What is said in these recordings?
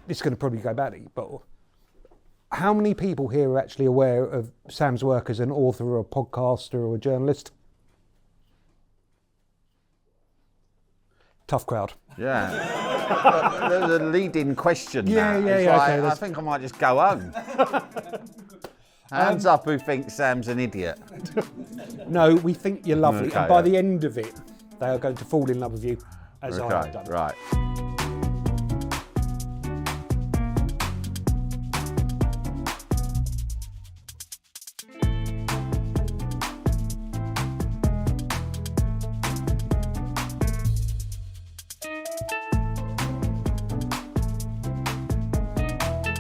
this is going to probably go badly, but how many people here are actually aware of Sam's work as an author or a podcaster or a journalist? Tough crowd. Yeah. The leading question now. I think I might just go home. Hands up who thinks Sam's an idiot. No, we think you're lovely, Okay, and by the end of it, they are going to fall in love with you, as I have done. Right.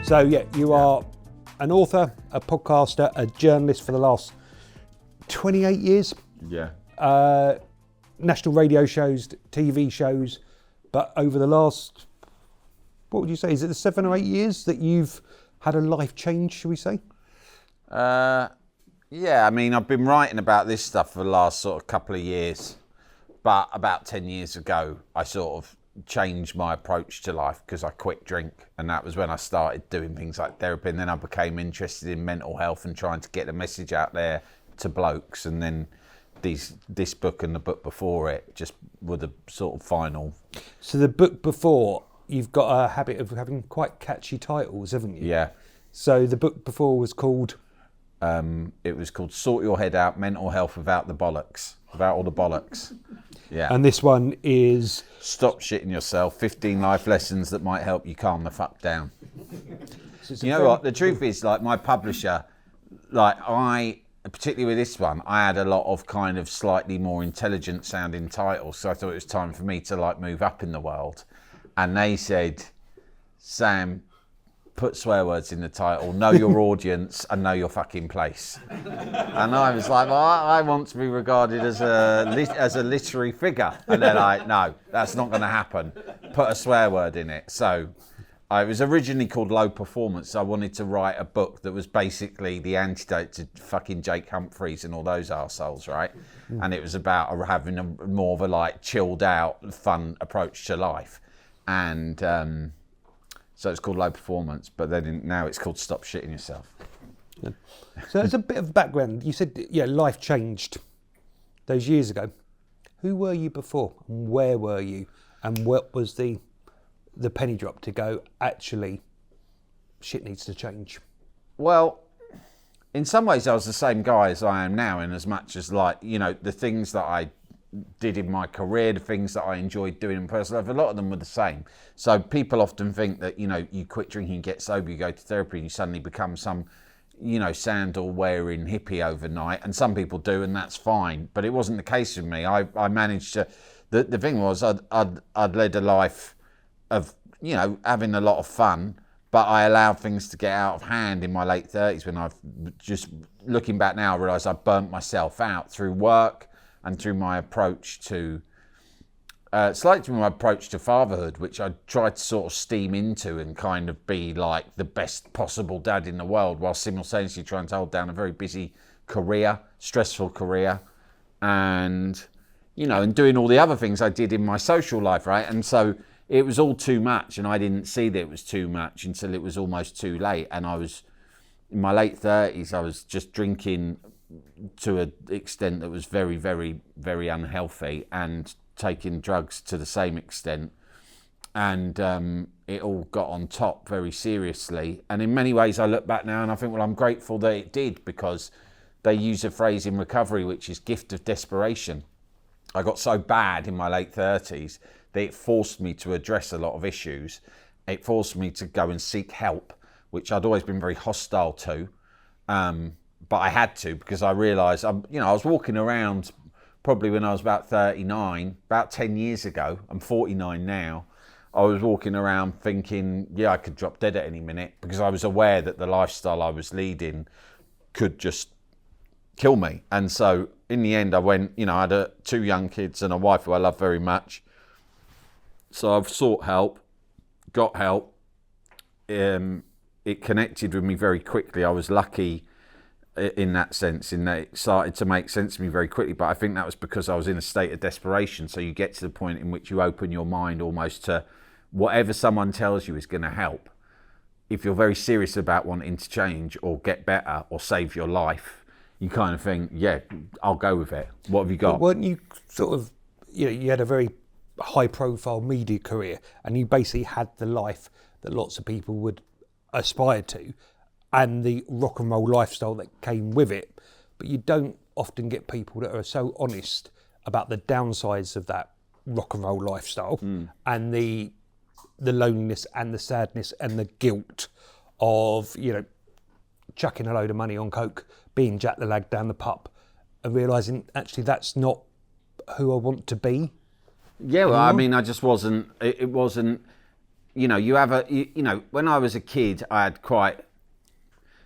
So yeah, you are an author, a podcaster, a journalist for the last 28 years. Yeah. National radio shows, TV shows, but over the last, what would you say, is it the 7 or 8 years that you've had a life change, shall we say? Yeah, I mean, I've been writing about this stuff for the last sort of couple of years, but about 10 years ago, I sort of changed my approach to life because I quit drink, and that was when I started doing things like therapy, and then I became interested in mental health and trying to get the message out there to blokes, and then this book and the book before it just were the sort of final. So the book before, you've got a habit of having quite catchy titles, haven't you? Yeah. So the book before was called? It was called Sort Your Head Out, Mental Health Without the Bollocks. Without all the bollocks. Yeah. And this one is? Stop Shitting Yourself, 15 life lessons that might help you calm the fuck down. You know what, the truth is, like, my publisher, like, particularly with this one, I had a lot of kind of slightly more intelligent sounding titles, so I thought it was time for me to like move up in the world. And they said, Sam, put swear words in the title, know your audience and know your fucking place. And I was like, well, I want to be regarded as a literary figure. And they're like, no, that's not going to happen. Put a swear word in it. So I was originally called Low Performance. I wanted to write a book that was basically the antidote to fucking Jake Humphries and all those arseholes, right? And it was about having more of a like chilled out, fun approach to life. And so it's called Low Performance, but then now it's called Stop Shitting Yourself. Yeah. So as a bit of background, you said, yeah, life changed those years ago. Who were you before? And where were you? And what was the penny drop to go, actually, shit needs to change? Well, in some ways I was the same guy as I am now, in as much as, like, you know, the things that I did in my career, the things that I enjoyed doing in personal life, a lot of them were the same. So people often think that, you know, you quit drinking, get sober, you go to therapy, and you suddenly become some, you know, sandal wearing hippie overnight. And some people do, and that's fine. But it wasn't the case with me. I managed to, the thing was, I'd led a life of, you know, having a lot of fun, but I allowed things to get out of hand in my late 30s when I've just, looking back now, I realised I burnt myself out through work and through my approach to, slightly my approach to fatherhood, which I tried to sort of steam into and kind of be like the best possible dad in the world, while simultaneously trying to hold down a very busy career, stressful career, and, you know, and doing all the other things I did in my social life, right? And so it was all too much, and I didn't see that it was too much until it was almost too late. And I was, in my late 30s, I was just drinking to an extent that was very, very, very unhealthy, and taking drugs to the same extent. And it all got on top very seriously. And in many ways, I look back now and I think, well, I'm grateful that it did, because they use a phrase in recovery, which is gift of desperation. I got so bad in my late 30s that it forced me to address a lot of issues. It forced me to go and seek help, which I'd always been very hostile to. But I had to, because I realised, I was walking around probably when I was about 39, about 10 years ago. I'm 49 now. I was walking around thinking, yeah, I could drop dead at any minute, because I was aware that the lifestyle I was leading could just kill me. And so in the end, I went, I had 2 young kids and a wife who I love very much. So I've sought help, got help. It connected with me very quickly. I was lucky in that sense, in that it started to make sense to me very quickly. But I think that was because I was in a state of desperation. So you get to the point in which you open your mind almost to whatever someone tells you is going to help. if you're very serious about wanting to change or get better or save your life, you kind of think, yeah, I'll go with it. What have you got? But weren't you sort of, you had a very high-profile media career, and you basically had the life that lots of people would aspire to, and the rock and roll lifestyle that came with it. But you don't often get people that are so honest about the downsides of that rock and roll lifestyle and the loneliness and the sadness and the guilt of, chucking a load of money on coke, being Jack the Lag down the pub, and realising actually that's not who I want to be. Yeah, well, I mean, I just wasn't. It wasn't. You have when I was a kid, I had quite.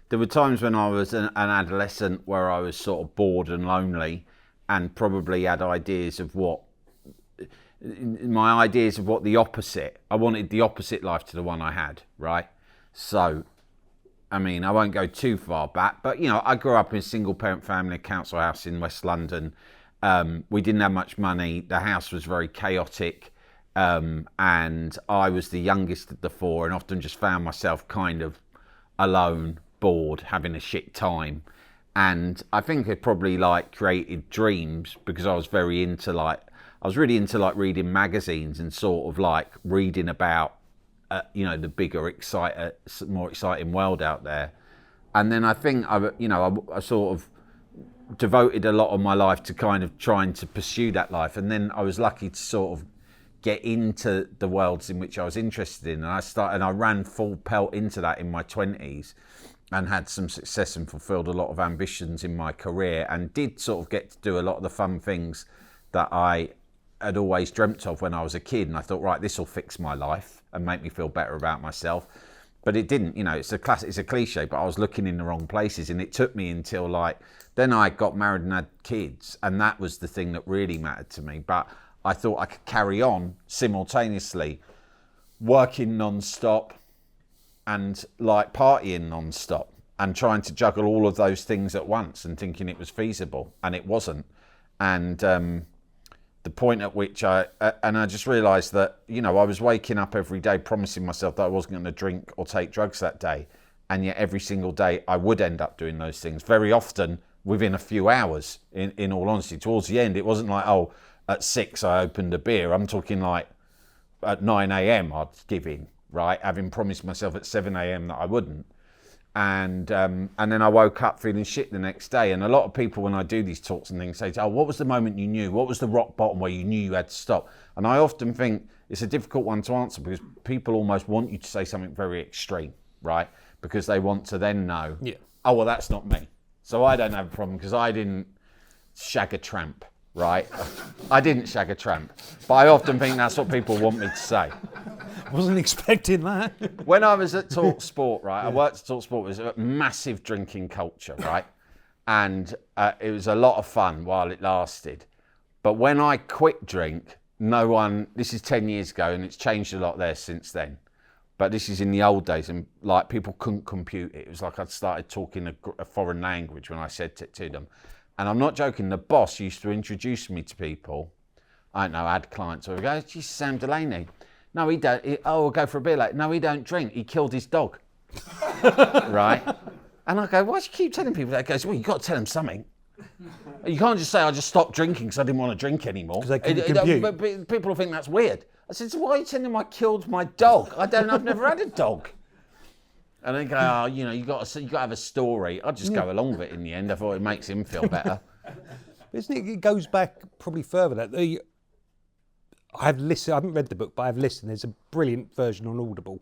There were times when I was an adolescent where I was sort of bored and lonely, and probably had ideas of what the opposite. I wanted the opposite life to the one I had, right? So, I mean, I won't go too far back, but I grew up in a single parent family, a council house in West London. We didn't have much money. The house was very chaotic, and I was the youngest of the four, and often just found myself kind of alone, bored, having a shit time. And I think it probably created dreams, because I was really into reading magazines and sort of reading about the bigger, more exciting world out there. And then I think I sort of devoted a lot of my life to kind of trying to pursue that life. And then I was lucky to sort of get into the worlds in which I was interested in. And I ran full pelt into that in my 20s and had some success and fulfilled a lot of ambitions in my career, and did sort of get to do a lot of the fun things that I had always dreamt of when I was a kid. And I thought, right, this will fix my life and make me feel better about myself. But it didn't. It's a cliche, but I was looking in the wrong places, and it took me until then I got married and had kids, and that was the thing that really mattered to me. But I thought I could carry on simultaneously working non-stop and partying non-stop, and trying to juggle all of those things at once, and thinking it was feasible, and it wasn't. And the point at which I just realised that I was waking up every day promising myself that I wasn't going to drink or take drugs that day, and yet every single day I would end up doing those things, very often within a few hours. In all honesty, towards the end, it wasn't at 6 I opened a beer. I'm talking at 9 a.m. I'd give in, right, having promised myself at 7 a.m. that I wouldn't. And then I woke up feeling shit the next day. And a lot of people, when I do these talks and things, say, oh, what was the moment you knew? What was the rock bottom where you knew you had to stop? And I often think it's a difficult one to answer, because people almost want you to say something very extreme, right? Because they want to then know, oh, well, that's not me. So I don't have a problem because I didn't shag a tramp, right? I didn't shag a tramp. But I often think that's what people want me to say. Wasn't expecting that. When I was at Talk Sport, right, I worked at Talk Sport. It was a massive drinking culture, right? And it was a lot of fun while it lasted. But when I quit drink, this is 10 years ago, and it's changed a lot there since then. But this is in the old days, and people couldn't compute it. It was like I'd started talking a foreign language when I said it to them. And I'm not joking, the boss used to introduce me to people. I don't know, I had clients who would go, geez, Sam Delaney. No, he don't. We'll go for a beer later. No, he don't drink. He killed his dog. Right? And I go, why do you keep telling people that? He goes, well, you've got to tell them something. You can't just say, I just stopped drinking because I didn't want to drink anymore. Because they couldn't compute. But people will think that's weird. I said, so why are you telling them I killed my dog? I've never had a dog. And they go, oh, you got to have a story. I'll just go along with it in the end. I thought it makes him feel better. Isn't it? It goes back probably further. I haven't read the book, but I've listened. There's a brilliant version on Audible,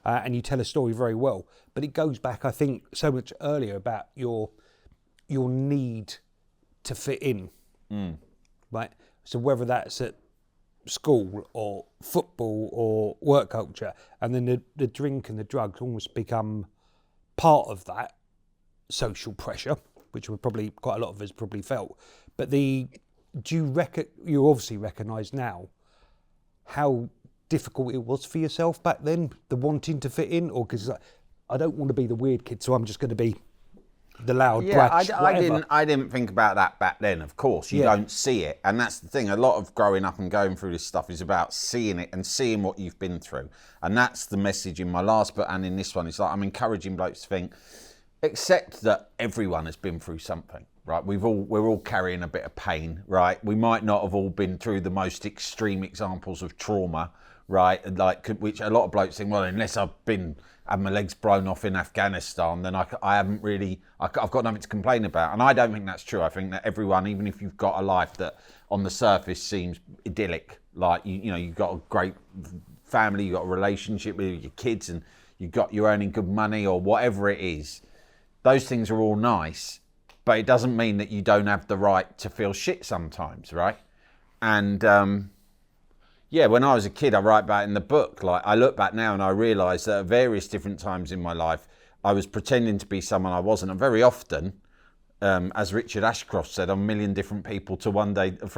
and you tell a story very well. But it goes back, I think, so much earlier about your need to fit in, right? So whether that's at school or football or work culture, and then the drink and the drugs almost become part of that social pressure, which quite a lot of us probably felt. But you obviously recognise now how difficult it was for yourself back then, the wanting to fit in, or because I don't want to be the weird kid, so I'm just going to be the loud, Yeah, brash, whatever. I didn't think about that back then. Of course, you don't see it, and that's the thing. A lot of growing up and going through this stuff is about seeing it and seeing what you've been through, and that's the message in my last book and in this one. It's like I'm encouraging blokes to think, accept that everyone has been through something. Right, we're all carrying a bit of pain, right? We might not have all been through the most extreme examples of trauma, right? Like, which a lot of blokes think, well, unless I've had my legs blown off in Afghanistan, then I haven't really, I've got nothing to complain about. And I don't think that's true. I think that everyone, even if you've got a life that on the surface seems idyllic, like you know, you've got a great family, you've got a relationship with your kids, and you're earning good money or whatever it is. Those things are all nice. But it doesn't mean that you don't have the right to feel shit sometimes, right? And when I was a kid, I write about it in the book. Like, I look back now and I realise that at various different times in my life, I was pretending to be someone I wasn't. And very often, as Richard Ashcroft said, I'm a million different people from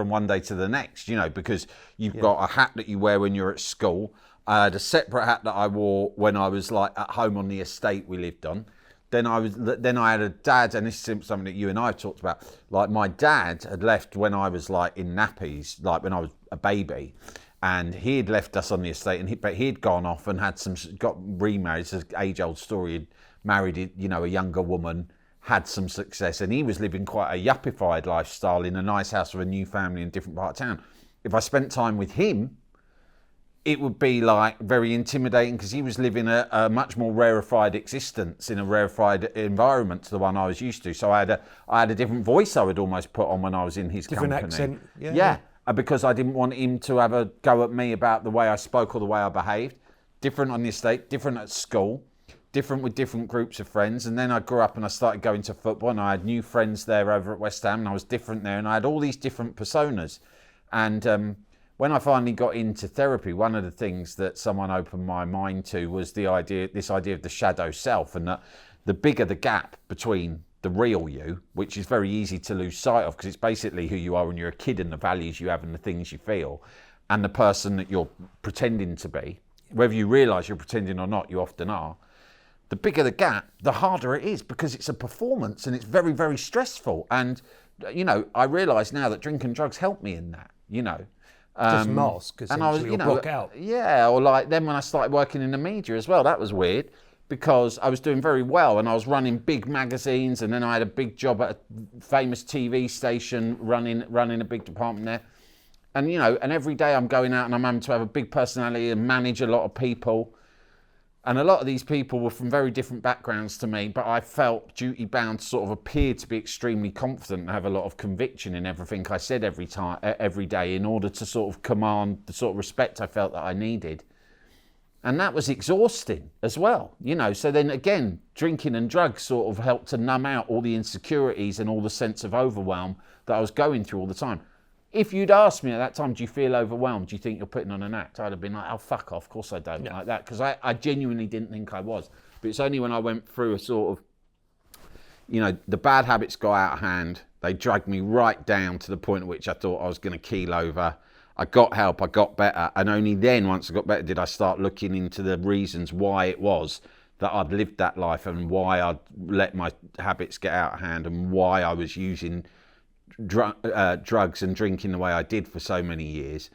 one day to the next, you know, because you've got a hat that you wear when you're at school. I had a separate hat that I wore when I was like at home on the estate we lived on. Then I had a dad, and this is something that you and I have talked about. Like, my dad had left when I was like in nappies, like when I was a baby, and he had left us on the estate, but he'd gone off and got remarried. It's an age-old story. He'd married, you know, a younger woman, had some success, and he was living quite a yuppified lifestyle in a nice house with a new family in a different part of town. If I spent time with him, it would be like very intimidating because he was living a much more rarefied existence in a rarefied environment to the one I was used to. So I had a different voice I would almost put on when I was in his company. Different accent. Yeah. Because I didn't want him to have a go at me about the way I spoke or the way I behaved. Different on the estate, different at school, different with different groups of friends. And then I grew up and I started going to football, and I had new friends there over at West Ham, and I was different there, and I had all these different personas. And when I finally got into therapy, one of the things that someone opened my mind to was this idea of the shadow self, and that the bigger the gap between the real you, which is very easy to lose sight of because it's basically who you are when you're a kid and the values you have and the things you feel, and the person that you're pretending to be, whether you realise you're pretending or not, you often are. The bigger the gap, the harder it is because it's a performance and it's very, very stressful. And, you know, I realise now that drink and drugs help me in that, you know. Just mask, and I was, you know, block out. Yeah, or like then when I started working in the media as well, that was weird because I was doing very well and I was running big magazines, and then I had a big job at a famous TV station running a big department there. And, you know, and every day I'm going out and I'm having to have a big personality and manage a lot of people. And a lot of these people were from very different backgrounds to me, but I felt duty bound to sort of appear to be extremely confident and have a lot of conviction in everything I said every day in order to sort of command the sort of respect I felt that I needed. And that was exhausting as well, you know. So then again, drinking and drugs sort of helped to numb out all the insecurities and all the sense of overwhelm that I was going through all the time. If you'd asked me at that time, do you feel overwhelmed? Do you think you're putting on an act? I'd have been like, oh, fuck off. Of course I don't, like that. Because I genuinely didn't think I was. But it's only when I went through a sort of, you know, the bad habits got out of hand. They dragged me right down to the point at which I thought I was going to keel over. I got help. I got better. And only then, once I got better, did I start looking into the reasons why it was that I'd lived that life and why I'd let my habits get out of hand and why I was using drugs and drinking the way I did for so many years.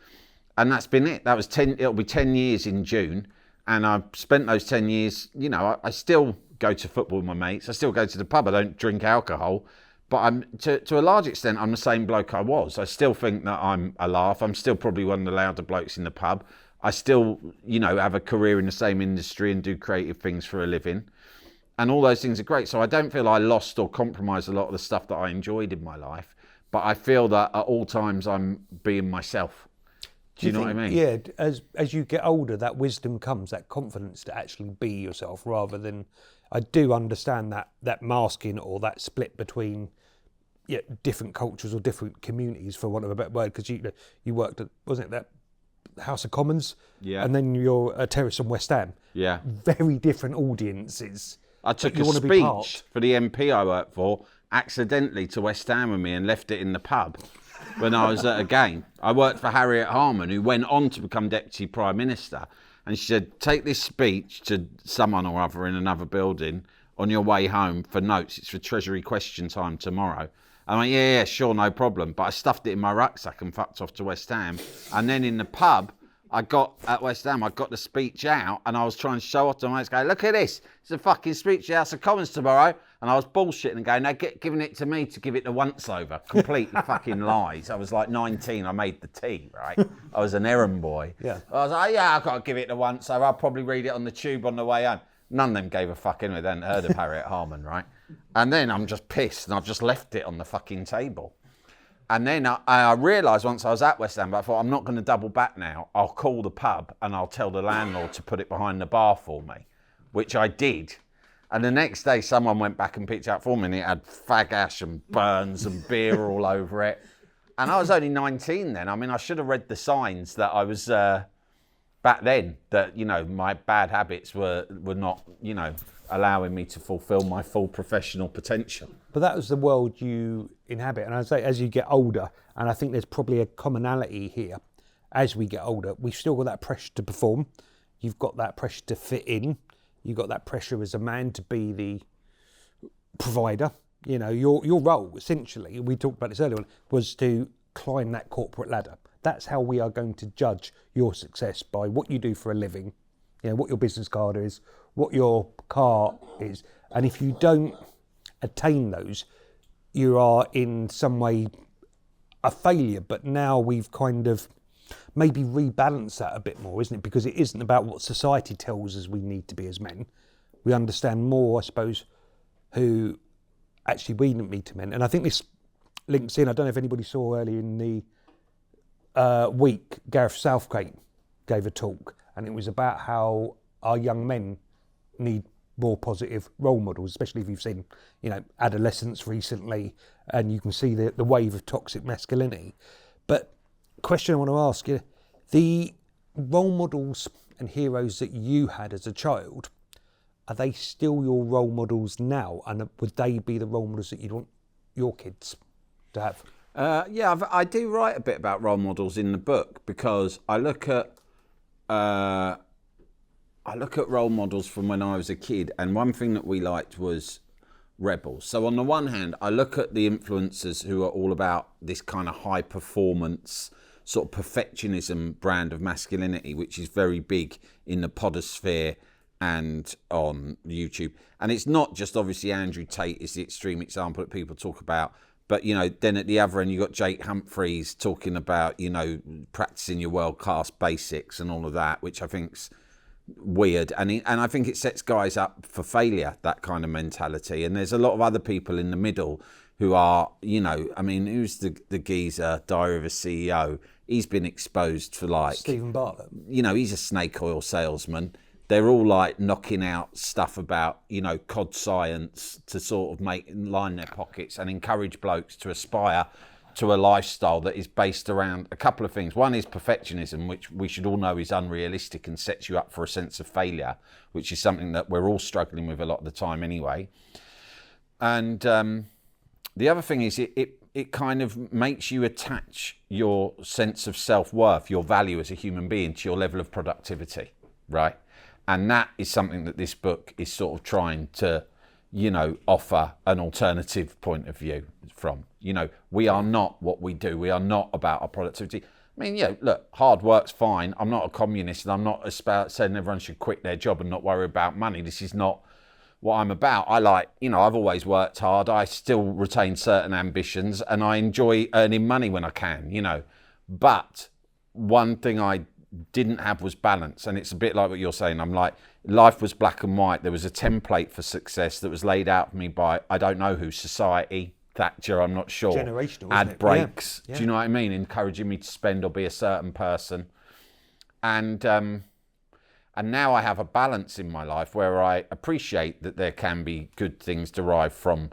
And that's been it. That was it'll be 10 years in June, and I've spent those 10 years, you know, I still go to football with my mates, I still go to the pub, I don't drink alcohol, but I'm to a large extent I'm the same bloke I was. I still think that I'm a laugh. I'm still probably one of the louder blokes in the pub. I still, you know, have a career in the same industry and do creative things for a living, and all those things are great. So I don't feel I lost or compromised a lot of the stuff that I enjoyed in my life. But I feel that at all times I'm being myself. Do you know what I mean? Yeah, as you get older, that wisdom comes, that confidence to actually be yourself rather than... I do understand that masking or that split between different cultures or different communities, for want of a better word, because you worked at, wasn't it, that House of Commons? Yeah. And then you're a terrace on West Ham. Yeah. Very different audiences. I took a speech for the MP I worked for accidentally to West Ham with me and left it in the pub when I was at a game. I worked for Harriet Harman, who went on to become Deputy Prime Minister, and she said, take this speech to someone or other in another building on your way home for notes. It's for Treasury question time tomorrow. I'm like, yeah, sure, no problem. But I stuffed it in my rucksack and fucked off to West Ham. And then in the pub, at West Ham, I got the speech out and I was trying to show off to my mates, going, look at this. It's a fucking speech at House of Commons tomorrow. And I was bullshitting and going, giving it to me to give it the once over. Completely fucking lies. I was like 19, I made the tea, right? I was an errand boy. Yeah. I was like, yeah, I've got to give it the once over. I'll probably read it on the tube on the way home. None of them gave a fuck anyway. They hadn't heard of Harriet Harman, right? And then I'm just pissed and I've just left it on the fucking table. And then I realised once I was at West Ham, but I thought, I'm not going to double back now. I'll call the pub and I'll tell the landlord to put it behind the bar for me, which I did. And the next day, someone went back and picked it up for me and it had fag ash and burns and beer all over it. And I was only 19 then. I mean, I should have read the signs that I was... back then, that, you know, my bad habits were not, you know, allowing me to fulfil my full professional potential. But that was the world you inhabit. And I say, as you get older, and I think there's probably a commonality here, as we get older, we've still got that pressure to perform. You've got that pressure to fit in. You've got that pressure as a man to be the provider. You know, your role, essentially, we talked about this earlier on, was to climb that corporate ladder. That's how we are going to judge your success, by what you do for a living, you know, what your business card is, what your car is. And if you don't attain those, you are in some way a failure. But now we've kind of maybe rebalanced that a bit more, isn't it? Because it isn't about what society tells us we need to be as men. We understand more, I suppose, who actually we need to be men. And I think this links in, I don't know if anybody saw earlier in the week, Gareth Southgate gave a talk, and it was about how our young men need more positive role models, especially if you've seen, you know, adolescence recently, and you can see the wave of toxic masculinity. But question I want to ask you, the role models and heroes that you had as a child, are they still your role models now? And would they be the role models that you'd want your kids to have? Yeah, I do write a bit about role models in the book, because I look at role models from when I was a kid, and one thing that we liked was rebels. So on the one hand, I look at the influencers who are all about this kind of high performance, sort of perfectionism brand of masculinity, which is very big in the podosphere and on YouTube. And it's not just, obviously, Andrew Tate is the extreme example that people talk about, but, you know, then at the other end, you've got Jake Humphries talking about, you know, practicing your world-class basics and all of that, which I think's weird. And I think it sets guys up for failure, that kind of mentality. And there's a lot of other people in the middle who are, you know, I mean, who's the geezer, Diary of a CEO? He's been exposed for, like... Stephen Bartlett. You know, he's a snake oil salesman. They're all like knocking out stuff about, you know, cod science to sort of line their pockets and encourage blokes to aspire to a lifestyle that is based around a couple of things. One is perfectionism, which we should all know is unrealistic and sets you up for a sense of failure, which is something that we're all struggling with a lot of the time anyway. And the other thing is it kind of makes you attach your sense of self-worth, your value as a human being, to your level of productivity, right? And that is something that this book is sort of trying to, you know, offer an alternative point of view from. You know, we are not what we do. We are not about our productivity. I mean, yeah, look, hard work's fine. I'm not a communist, and I'm not about saying everyone should quit their job and not worry about money. This is not what I'm about. I like, you know, I've always worked hard. I still retain certain ambitions, and I enjoy earning money when I can, you know. But one thing I didn't have was balance, and it's a bit like what you're saying. I'm like, life was black and white. There was a template for success that was laid out for me by, I don't know who, society, Thatcher, I'm not sure. Generational, ad breaks, yeah. Do you know what I mean? Encouraging me to spend or be a certain person. And now I have a balance in my life where I appreciate that there can be good things derived from,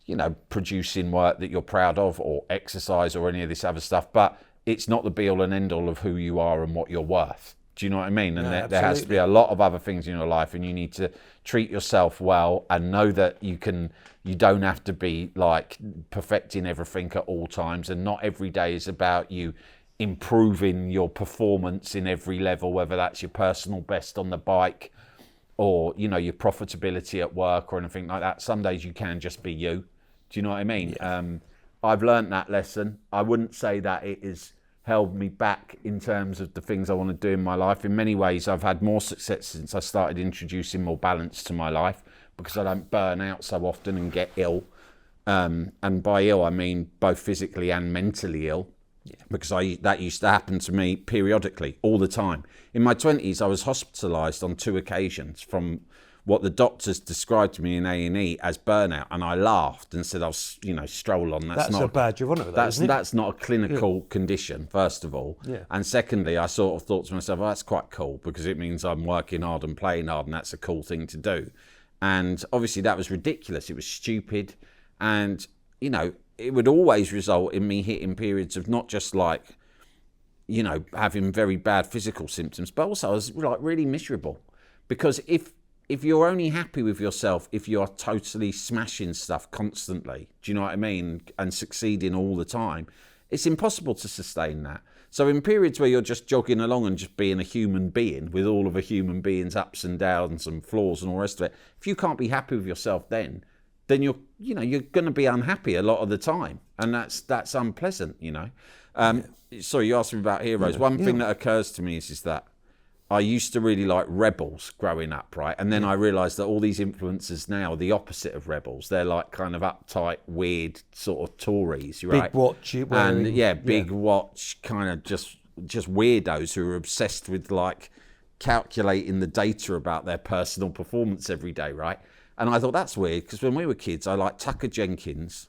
you know, producing work that you're proud of, or exercise, or any of this other stuff, but it's not the be-all and end-all of who you are and what you're worth. Do you know what I mean? And there has to be a lot of other things in your life, and you need to treat yourself well and know that you don't have to be like perfecting everything at all times, and not every day is about you improving your performance in every level, whether that's your personal best on the bike or, you know, your profitability at work or anything like that. Some days you can just be you. Do you know what I mean? Yeah. I've learnt that lesson. I wouldn't say that it has held me back in terms of the things I want to do in my life. In many ways, I've had more success since I started introducing more balance to my life, because I don't burn out so often and get ill. And by ill, I mean both physically and mentally ill. Yeah. Because that used to happen to me periodically, all the time. In my 20s, I was hospitalised on 2 occasions from what the doctors described to me in A&E as burnout, and I laughed and said, "I'll, you know, stroll on." That's not a badge of honour, isn't it? That's not a clinical condition, first of all. Yeah. And secondly, I sort of thought to myself, "Oh, that's quite cool, because it means I'm working hard and playing hard, and that's a cool thing to do." And obviously, that was ridiculous. It was stupid, and you know, it would always result in me hitting periods of not just like, you know, having very bad physical symptoms, but also I was like really miserable, because if you're only happy with yourself if you're totally smashing stuff constantly, do you know what I mean, and succeeding all the time, it's impossible to sustain that. So in periods where you're just jogging along and just being a human being with all of a human being's ups and downs and flaws and all the rest of it, if you can't be happy with yourself, then you're going to be unhappy a lot of the time, and that's unpleasant, you know. Sorry, you asked me about heroes. One thing that occurs to me is that I used to really like rebels growing up, right? And then I realised that all these influencers now are the opposite of rebels. They're like kind of uptight, weird sort of Tories, right? Big watch, wearing, and big watch, kind of just weirdos who are obsessed with like calculating the data about their personal performance every day, right? And I thought that's weird, because when we were kids, I liked Tucker Jenkins,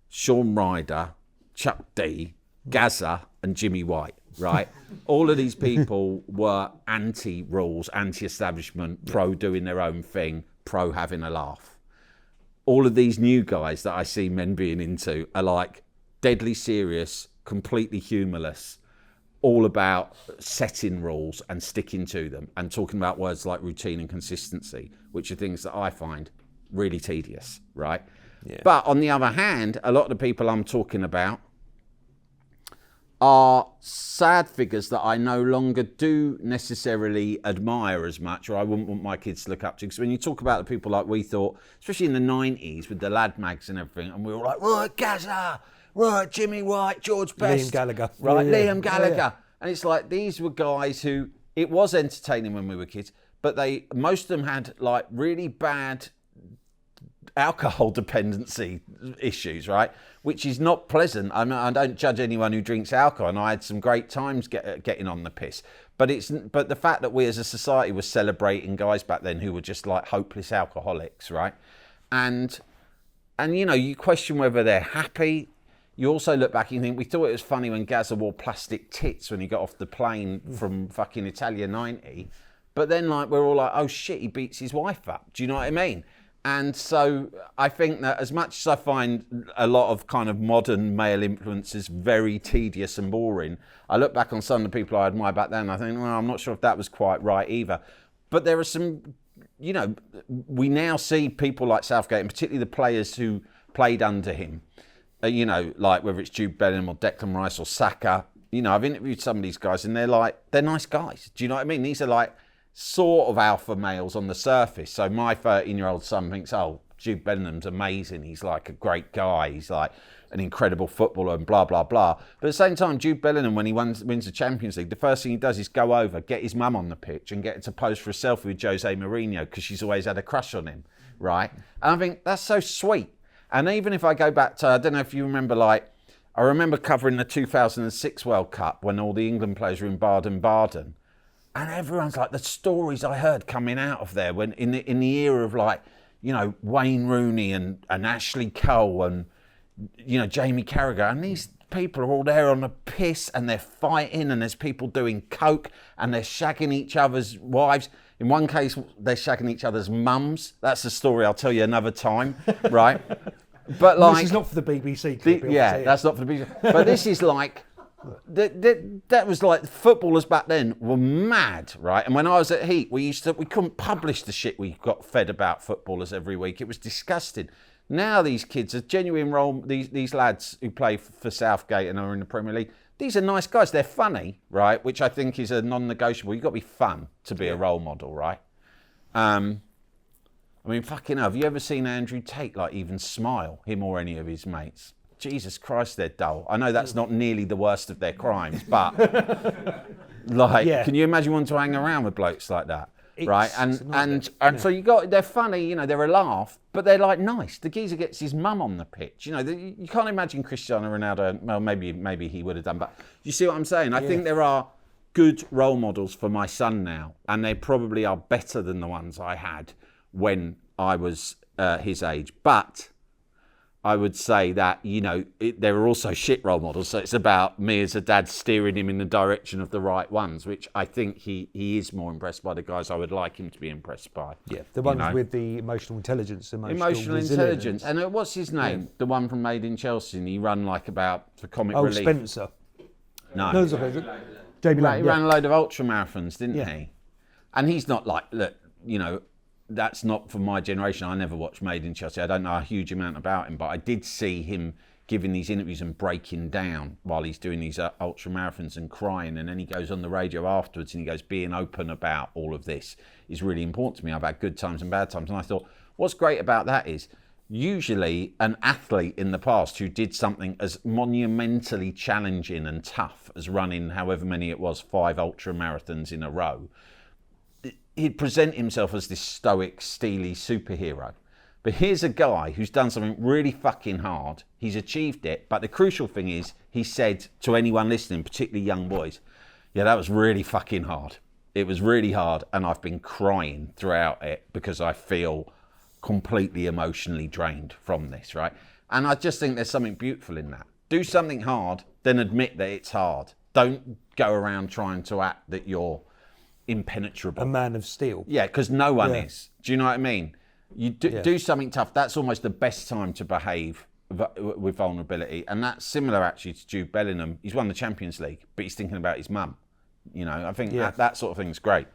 Shaun Ryder, Chuck D, Gazza, and Jimmy White, right? All of these people were anti-rules, anti-establishment, pro doing their own thing, pro having a laugh. All of these new guys that I see men being into are like deadly serious, completely humourless, all about setting rules and sticking to them, and talking about words like routine and consistency, which are things that I find really tedious, right? Yeah. But on the other hand, a lot of the people I'm talking about are sad figures that I no longer do necessarily admire as much, or I wouldn't want my kids to look up to. Because when you talk about the people like we thought, especially in the 90s with the lad mags and everything, and we were like, right, Gazza, right, Jimmy White, George Best. Liam Gallagher. Right, Liam Gallagher. Yeah. And it's like, these were guys who, it was entertaining when we were kids, but most of them had like really bad alcohol dependency issues, right? Which is not pleasant. I mean, I don't judge anyone who drinks alcohol, and I had some great times getting on the piss. But the fact that we as a society were celebrating guys back then who were just like hopeless alcoholics, right? And you know, you question whether they're happy. You also look back and you think, we thought it was funny when Gazza wore plastic tits when he got off the plane from fucking Italia 90. But then like we're all like, oh shit, he beats his wife up. Do you know what I mean? And so I think that as much as I find a lot of kind of modern male influences very tedious and boring, I look back on some of the people I admire back then and I think, well, I'm not sure if that was quite right either. But there are some, you know, we now see people like Southgate, and particularly the players who played under him, you know, like whether it's Jude Bellingham or Declan Rice or Saka. You know, I've interviewed some of these guys and they're nice guys. Do you know what I mean? These are like sort of alpha males on the surface. So my 13-year-old son thinks, oh, Jude Bellingham's amazing. He's like a great guy. He's like an incredible footballer and blah, blah, blah. But at the same time, Jude Bellingham, when he wins the Champions League, the first thing he does is go over, get his mum on the pitch and get her to pose for a selfie with Jose Mourinho because she's always had a crush on him, right? And I think that's so sweet. And even if I go back to, I don't know if you remember, like, I remember covering the 2006 World Cup when all the England players were in Baden-Baden. And everyone's like, the stories I heard coming out of there when in the era of like, you know, Wayne Rooney and Ashley Cole and, you know, Jamie Carragher. And these people are all there on the piss and they're fighting and there's people doing coke and they're shagging each other's wives. In one case, they're shagging each other's mums. That's a story I'll tell you another time, right? But like, this is not for the BBC clip. That's not for the BBC. But this is like, that was like, footballers back then were mad, right? And when I was at Heat, we couldn't publish the shit we got fed about footballers every week. It was disgusting. Now these kids are genuine role. These lads who play for Southgate and are in the Premier League, these are nice guys. They're funny, right? Which I think is a non-negotiable. You've got to be fun to be a role model, right? I mean, fucking hell, have you ever seen Andrew Tate, like, even smile, him or any of his mates? Jesus Christ, they're dull. I know that's not nearly the worst of their crimes, but, like, can you imagine wanting to hang around with blokes like that? Right? And so they're funny, you know, they're a laugh, but they're, like, nice. The geezer gets his mum on the pitch. You know, you can't imagine Cristiano Ronaldo, well, maybe he would have done, but you see what I'm saying? I think there are good role models for my son now, and they probably are better than the ones I had when I was his age. But I would say that, you know, there are also shit role models. So it's about me as a dad steering him in the direction of the right ones, which I think he is more impressed by the guys I would like him to be impressed by. Yeah, the ones with the emotional intelligence. Emotional intelligence. And what's his name? Yeah. The one from Made in Chelsea, and he ran like about for comic relief. Spencer. No. Jamie Lang, he ran a load of ultra marathons, didn't he? And he's not like, look, you know, that's not for my generation. I never watched Made in Chelsea. I don't know a huge amount about him, but I did see him giving these interviews and breaking down while he's doing these ultra marathons and crying. And then he goes on the radio afterwards and he goes, being open about all of this is really important to me. I've had good times and bad times. And I thought, what's great about that is usually an athlete in the past who did something as monumentally challenging and tough as running however many it was, 5 ultra marathons in a row, he'd present himself as this stoic, steely superhero. But here's a guy who's done something really fucking hard. He's achieved it. But the crucial thing is, he said to anyone listening, particularly young boys, yeah, that was really fucking hard. It was really hard. And I've been crying throughout it because I feel completely emotionally drained from this, right? And I just think there's something beautiful in that. Do something hard, then admit that it's hard. Don't go around trying to act that you're impenetrable. A man of steel. Yeah, because no one is. Do you know what I mean? You do something tough. That's almost the best time to behave with vulnerability. And that's similar actually to Jude Bellingham. He's won the Champions League, but he's thinking about his mum. You know, I think that sort of thing's great.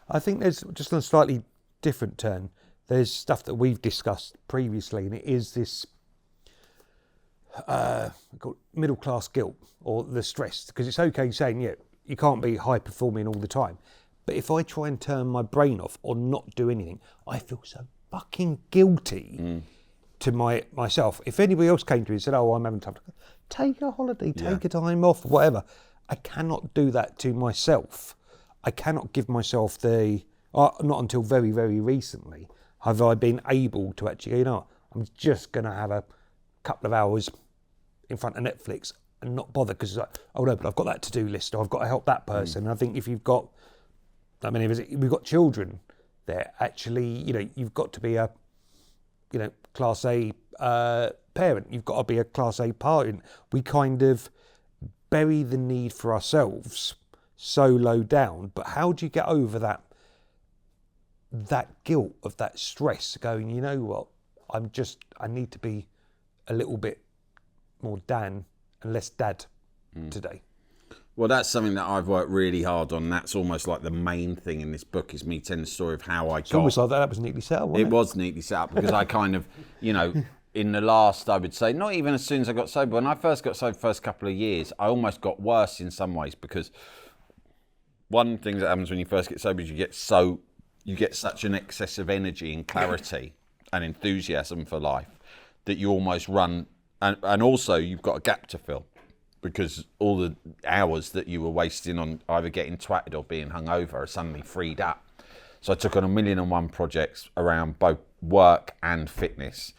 I think there's just on a slightly different turn. There's stuff that we've discussed previously, and it is this middle class guilt or the stress. Because it's okay saying, you can't be high performing all the time. But if I try and turn my brain off or not do anything, I feel so fucking guilty to myself. If anybody else came to me and said, I'm having time, take a holiday, take a time off, whatever. I cannot do that to myself. I cannot give myself not until very, very recently have I been able to actually, I'm just going to have a couple of hours in front of Netflix and not bother because, but I've got that to-do list or I've got to help that person. And I think if you've got, we've got children there. Actually, you've got to be a, Class A parent. You've got to be a Class A parent. We kind of bury the need for ourselves so low down. But how do you get over that guilt of that stress? Going, you know what? I need to be a little bit more Dan and less Dad today. Well, that's something that I've worked really hard on. That's almost like the main thing in this book is me telling the story of how I got... It's almost like that was neatly set up, wasn't it? It was neatly set up because I kind of, in the last, I would say, not even as soon as I got sober, when I first got sober, first couple of years, I almost got worse in some ways because one thing that happens when you first get sober is you get such an excess of energy and clarity and enthusiasm for life that you almost run, and also you've got a gap to fill. Because all the hours that you were wasting on either getting twatted or being hungover are suddenly freed up. So I took on 1,000,001 projects around both work and fitness.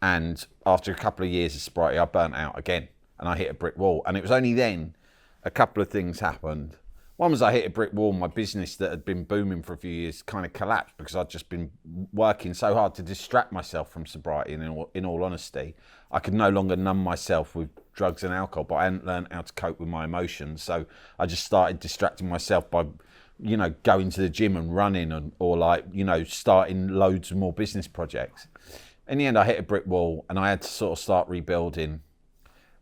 And after a couple of years of sobriety, I burnt out again and I hit a brick wall. And it was only then a couple of things happened. One was I hit a brick wall. My business that had been booming for a few years kind of collapsed because I'd just been working so hard to distract myself from sobriety. And in all honesty, I could no longer numb myself with drugs and alcohol, but I hadn't learned how to cope with my emotions. So I just started distracting myself by, going to the gym and running or starting loads of more business projects. In the end, I hit a brick wall and I had to sort of start rebuilding.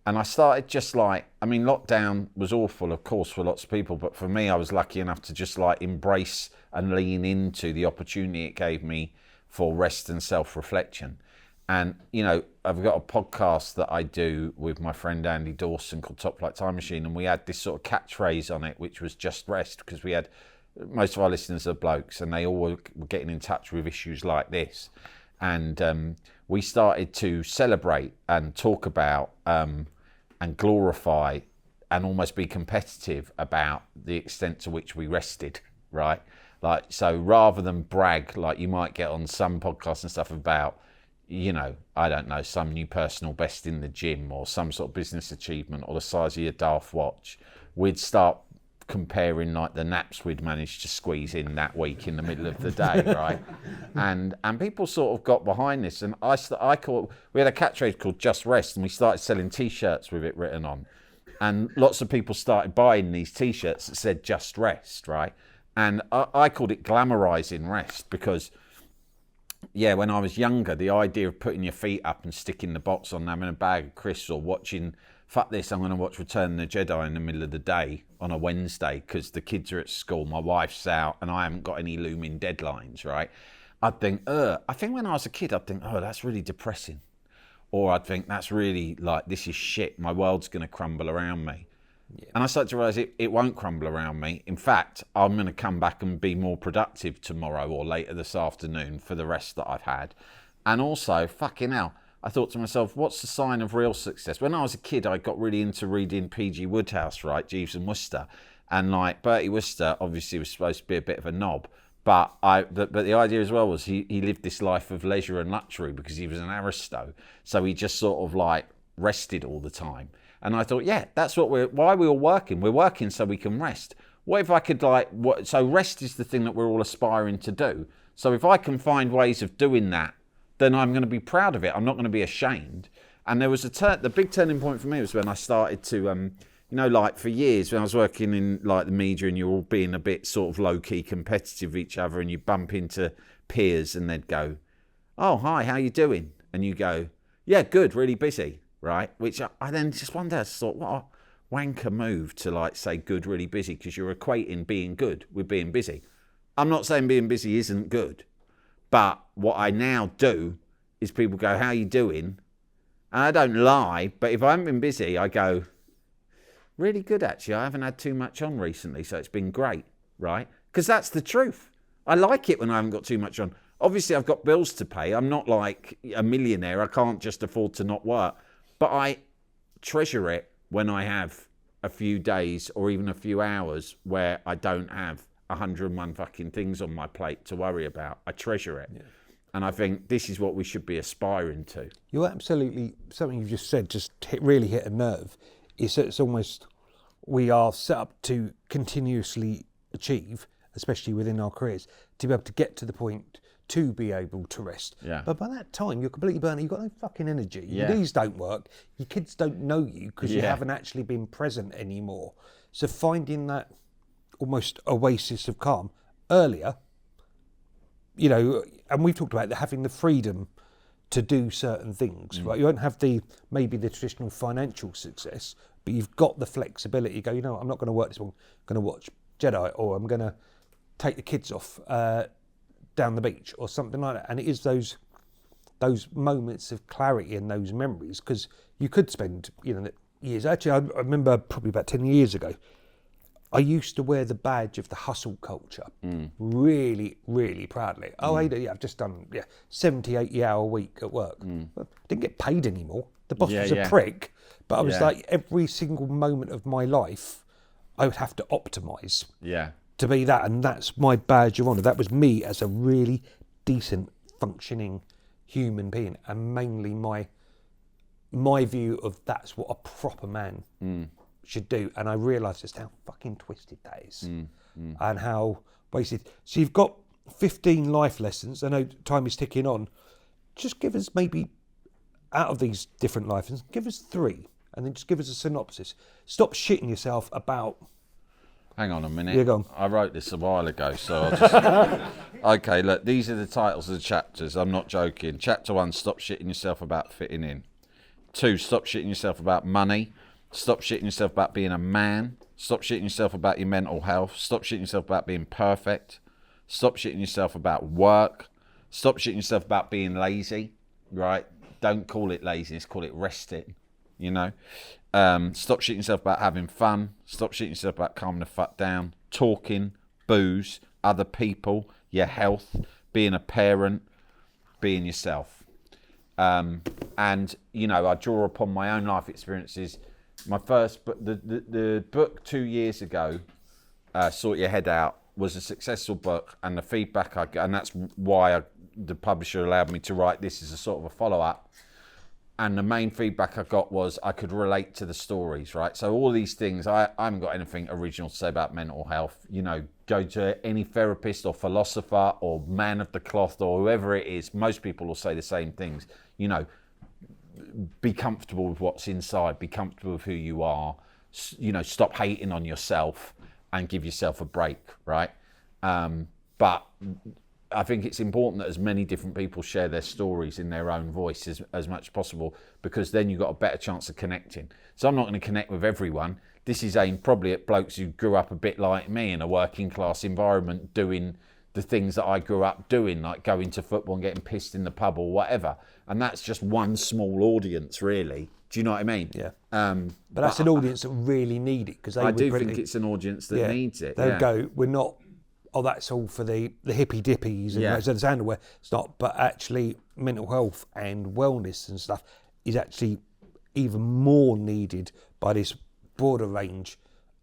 And I started just lockdown was awful, of course, for lots of people. But for me, I was lucky enough to just embrace and lean into the opportunity it gave me for rest and self-reflection. And, I've got a podcast that I do with my friend Andy Dawson called Top Flight Time Machine. And we had this sort of catchphrase on it, which was just rest, because we had most of our listeners are blokes, and they all were getting in touch with issues like this. And we started to celebrate and talk about and glorify and almost be competitive about the extent to which we rested, right? Like, so rather than brag, like you might get on some podcasts and stuff about, you know, I don't know, some new personal best in the gym or some sort of business achievement or the size of your daft watch, we'd start comparing like the naps we'd managed to squeeze in that week in the middle of the day, right? And people sort of got behind this, and we had a catchphrase called Just Rest, and we started selling T-shirts with it written on, and lots of people started buying these T-shirts that said Just Rest, right? And I called it glamorizing rest because, yeah, when I was younger, the idea of putting your feet up and sticking the box on, having a bag of crisps or watching, fuck this, I'm going to watch Return of the Jedi in the middle of the day on a Wednesday because the kids are at school, my wife's out, and I haven't got any looming deadlines, right? I'd think, I think when I was a kid, I'd think, oh, that's really depressing. Or I'd think, that's really like, this is shit, my world's going to crumble around me. Yeah. And I started to realise it won't crumble around me. In fact, I'm going to come back and be more productive tomorrow or later this afternoon for the rest that I've had. And also, fucking hell, I thought to myself, what's the sign of real success? When I was a kid, I got really into reading P.G. Wodehouse, right, Jeeves and Wooster. And like Bertie Wooster obviously was supposed to be a bit of a knob. But the idea as well was he lived this life of leisure and luxury because he was an aristo. So he just sort of like rested all the time. And I thought, yeah, that's why we're all working. We're working so we can rest. What if I could so rest is the thing that we're all aspiring to do. So if I can find ways of doing that, then I'm going to be proud of it. I'm not going to be ashamed. And there was the big turning point for me was when I started to, you know, like for years when I was working in like the media and you're all being a bit sort of low key competitive with each other and you bump into peers and they'd go, oh, hi, how you doing? And you go, yeah, good, really busy. Right, which I then just one day I thought, what a wanker move to like say good, really busy, because you're equating being good with being busy. I'm not saying being busy isn't good, but what I now do is people go, how you doing? And I don't lie, but if I haven't been busy, I go, really good actually. I haven't had too much on recently, so it's been great, right? Because that's the truth. I like it when I haven't got too much on. Obviously, I've got bills to pay. I'm not like a millionaire. I can't just afford to not work. But I treasure it when I have a few days or even a few hours where I don't have 101 fucking things on my plate to worry about. I treasure it. Yeah. And I think this is what we should be aspiring to. You're absolutely, something you've just said just really hit a nerve. It's almost, we are set up to continuously achieve, especially within our careers, to be able to get to the point to be able to rest. Yeah. But by that time, you're completely burnt. You've got no fucking energy. Yeah. Your knees don't work. Your kids don't know you because you haven't actually been present anymore. So finding that almost oasis of calm earlier, you know, and we've talked about having the freedom to do certain things, right? You won't have maybe the traditional financial success, but you've got the flexibility. You go, you know what, I'm not going to work this one. I'm going to watch Jedi, or I'm going to take the kids off down the beach or something like that. And it is those moments of clarity and those memories, because you could spend, you know, years. Actually, I remember probably about 10 years ago, I used to wear the badge of the hustle culture really, really proudly. Oh, hey, I've just done 70, 80 hour week at work. I didn't get paid anymore. The boss was a prick, but I was like, every single moment of my life, I would have to optimise. Yeah. To be that, and that's my badge of honour. That was me as a really decent, functioning human being, and mainly my view of that's what a proper man should do. And I realised just how fucking twisted that is, and how wasted. So you've got 15 life lessons. I know time is ticking on. Just give us maybe, out of these different life lessons, give us 3, and then just give us a synopsis. Stop shitting yourself about. Hang on a minute. Yeah, go on. I wrote this a while ago, so I'll just... Okay, look, these are the titles of the chapters. I'm not joking. Chapter 1, stop shitting yourself about fitting in. 2, stop shitting yourself about money. Stop shitting yourself about being a man. Stop shitting yourself about your mental health. Stop shitting yourself about being perfect. Stop shitting yourself about work. Stop shitting yourself about being lazy, right? Don't call it laziness, call it resting, you know? Stop shitting yourself about having fun. Stop shitting yourself about calming the fuck down. Talking, booze, other people, your health, being a parent, being yourself. And, you know, I draw upon my own life experiences. My first book, the book 2 years ago, Sort Your Head Out, was a successful book, and the feedback I got, and that's why the publisher allowed me to write this as a sort of a follow-up. And the main feedback I got was I could relate to the stories, right? So all these things, I haven't got anything original to say about mental health. You know, go to any therapist or philosopher or man of the cloth or whoever it is. Most people will say the same things. You know, be comfortable with what's inside. Be comfortable with who you are. You know, stop hating on yourself and give yourself a break, right? But I think it's important that as many different people share their stories in their own voice as much as possible, because then you've got a better chance of connecting. So I'm not going to connect with everyone. This is aimed probably at blokes who grew up a bit like me in a working class environment, doing the things that I grew up doing, like going to football and getting pissed in the pub or whatever. And that's just one small audience, really. Do you know what I mean? Yeah. But that's an audience that really need it, because I do think it's an audience that needs it. They'll go, we're not, oh, that's all for the hippy dippies and those underwear. It's not, but actually mental health and wellness and stuff is actually even more needed by this broader range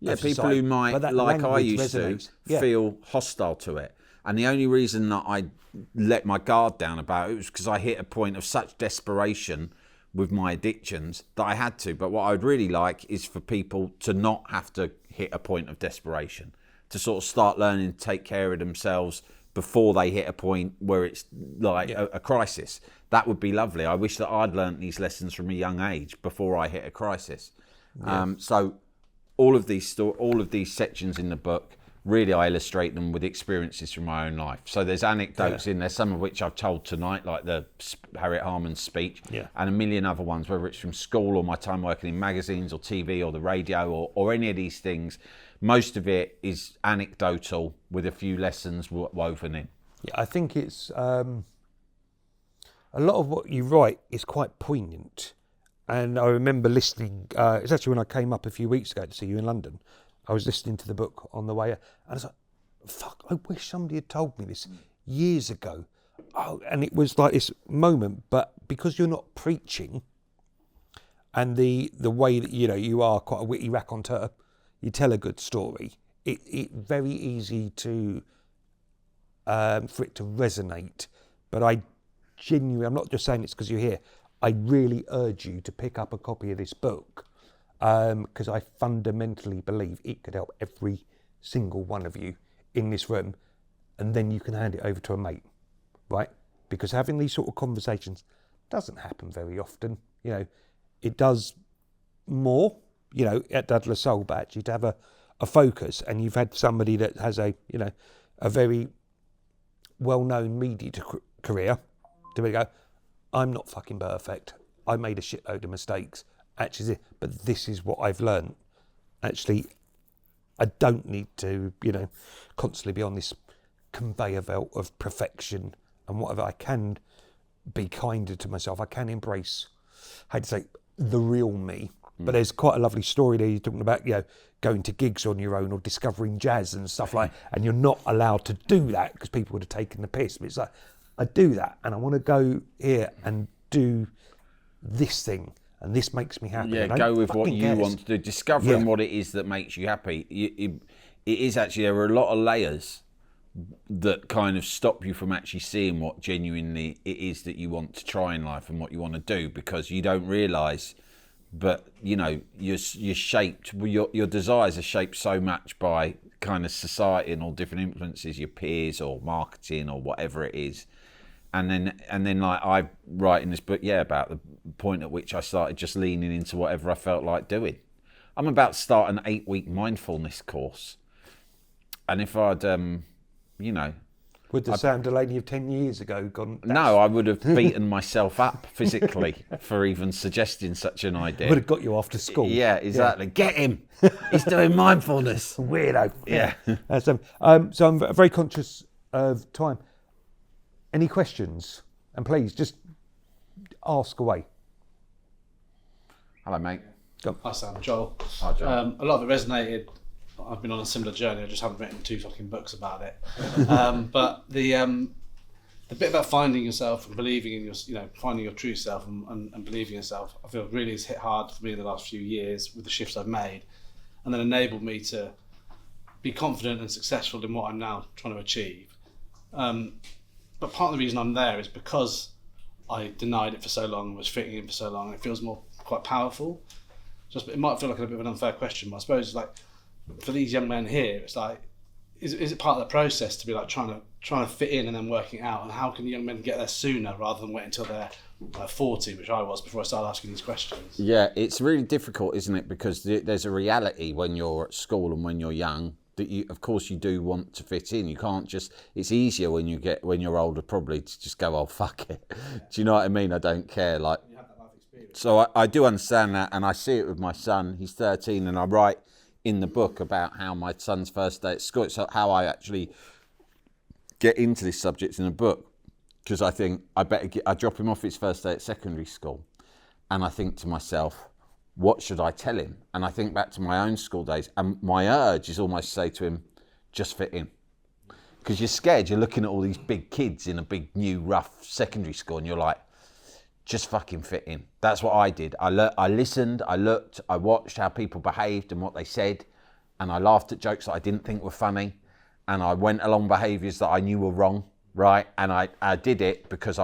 of people society. who might, like I used resonates. to, feel hostile to it. And the only reason that I let my guard down about it was because I hit a point of such desperation with my addictions that I had to. But what I'd really like is for people to not have to hit a point of desperation, to sort of start learning to take care of themselves before they hit a point where it's like a crisis. That would be lovely. I wish that I'd learnt these lessons from a young age before I hit a crisis. So all of these sections in the book, really I illustrate them with experiences from my own life. So there's anecdotes in there, some of which I've told tonight, like the Harriet Harman's speech, and a million other ones, whether it's from school or my time working in magazines or TV or the radio or any of these things. Most of it is anecdotal with a few lessons woven in. Yeah, I think it's a lot of what you write is quite poignant. And I remember listening, it's actually when I came up a few weeks ago to see you in London, I was listening to the book on the way, and I was like, fuck, I wish somebody had told me this years ago. Oh, and it was like this moment, but because you're not preaching, and the way that, you know, you are quite a witty raconteur, you tell a good story, it's very easy to for it to resonate. But I genuinely, I'm not just saying it's because you're here, I really urge you to pick up a copy of this book, because I fundamentally believe it could help every single one of you in this room, and then you can hand it over to a mate, right? Because having these sort of conversations doesn't happen very often. You know, it does more, you know, at Douglas Soul, but actually to have a focus, and you've had somebody that has a very well-known media career to really go, I'm not fucking perfect. I made a shitload of mistakes. Actually, but this is what I've learned. Actually, I don't need to, you know, constantly be on this conveyor belt of perfection and whatever. I can be kinder to myself. I can embrace, how to say, the real me. But there's quite a lovely story there. You're talking about, you know, going to gigs on your own or discovering jazz and stuff like that, and you're not allowed to do that because people would have taken the piss. But it's like, I do that, and I want to go here and do this thing, and this makes me happy. Yeah, go with what you want to do. Discovering what it is that makes you happy. It is actually, there are a lot of layers that kind of stop you from actually seeing what genuinely it is that you want to try in life and what you want to do, because you don't realise. But, you know, you're shaped, your desires are shaped so much by kind of society and all different influences, your peers or marketing or whatever it is. And then like I write in this book, about the point at which I started just leaning into whatever I felt like doing. I'm about to start an 8-week mindfulness course. And if I'd, you know... Would the Sam Delaney of 10 years ago gone... No, I would have beaten myself up physically for even suggesting such an idea. Would have got you after school. Yeah, exactly. Yeah. Get him. He's doing mindfulness. Weirdo. Yeah. So I'm very conscious of time. Any questions? And please, just ask away. Hello, mate. Hi, Sam. Joel. Hi, Joel. A lot of it resonated I've been on a similar journey. I just haven't written 2 fucking books about it. But the bit about finding yourself and believing in your, finding your true self and believing in yourself, I feel really has hit hard for me in the last few years with the shifts I've made, and then enabled me to be confident and successful in what I'm now trying to achieve. But part of the reason I'm there is because I denied it for so long and was fitting in for so long. It feels quite powerful. It might feel like a bit of an unfair question, but I suppose like for these young men here, it's like, is it part of the process to be like trying to fit in and then working out? And how can young men get there sooner rather than wait until they're 40, which I was before I started asking these questions? Yeah, it's really difficult, isn't it? Because there's a reality when you're at school and when you're young that of course you do want to fit in. You can't just. It's easier when you're older probably to just go, oh fuck it. Do you know what I mean? I don't care. Like, You have that life experience. so I do understand that, and I see it with my son. He's 13, and I write in the book about how my son's first day at school. It's how I actually get into this subject in the book, because I think I drop him off his first day at secondary school, and I think to myself, what should I tell him? And I think back to my own school days, and my urge is almost to say to him, just fit in. Because you're scared, you're looking at all these big kids in a big new rough secondary school, and you're like, just fucking fit in. That's what I did. I listened, I looked, I watched how people behaved and what they said, and I laughed at jokes that I didn't think were funny, and I went along behaviours that I knew were wrong, right? And I did it because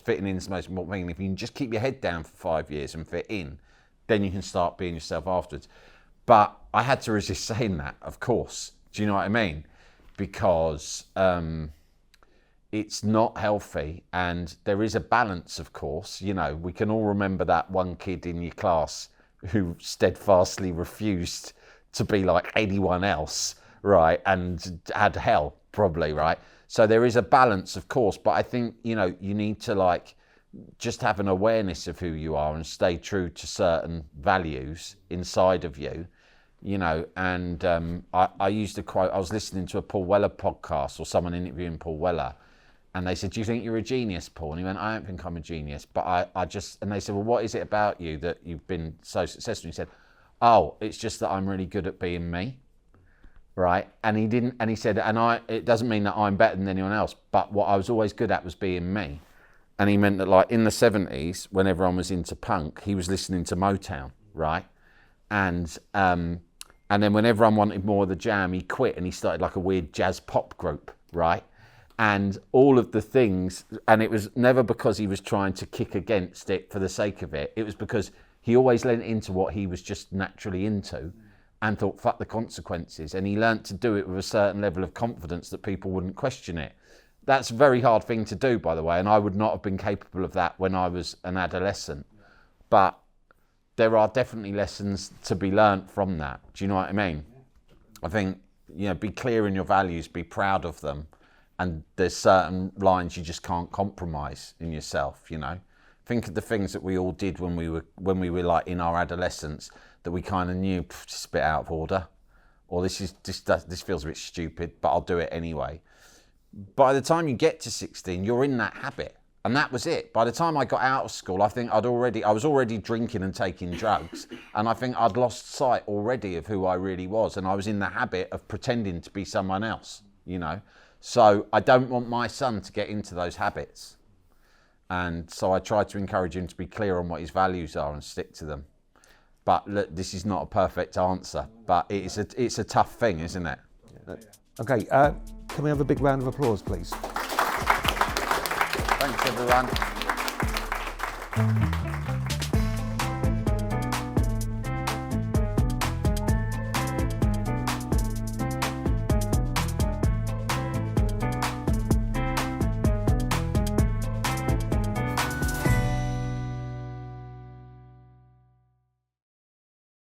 fitting in is the most important thing. If you can just keep your head down for 5 years and fit in, then you can start being yourself afterwards. But I had to resist saying that, of course. Do you know what I mean? Because it's not healthy, and there is a balance, of course. We can all remember that one kid in your class who steadfastly refused to be like anyone else, right? And had hell, probably, right? So there is a balance, of course, but I think, you need to just have an awareness of who you are and stay true to certain values inside of you, and I used a quote. I was listening to a Paul Weller podcast, or someone interviewing Paul Weller, and they said, do you think you're a genius, Paul? And he went, I don't think I'm a genius, but and they said, well, what is it about you that you've been so successful? And he said, oh, it's just that I'm really good at being me, right? And he said, it doesn't mean that I'm better than anyone else, but what I was always good at was being me. And he meant that, in the 70s, when everyone was into punk, he was listening to Motown, right? And then when everyone wanted more of the jam, he quit and he started like a weird jazz pop group, right? And all of the things, and it was never because he was trying to kick against it for the sake of it. It was because he always leant into what he was just naturally into and thought, fuck the consequences. And he learnt to do it with a certain level of confidence that people wouldn't question it. That's a very hard thing to do, by the way, and I would not have been capable of that when I was an adolescent. But there are definitely lessons to be learnt from that. Do you know what I mean? I think, be clear in your values, be proud of them, and there's certain lines you just can't compromise in yourself, Think of the things that we all did when we were like in our adolescence that we kind of knew, just a bit out of order, or this feels a bit stupid, but I'll do it anyway. By the time you get to 16, you're in that habit. And that was it. By the time I got out of school, I think I was already drinking and taking drugs. And I think I'd lost sight already of who I really was. And I was in the habit of pretending to be someone else, So I don't want my son to get into those habits. And so I try to encourage him to be clear on what his values are and stick to them. But look, this is not a perfect answer, but it's a tough thing, isn't it? Okay, can we have a big round of applause, please? Thanks, everyone.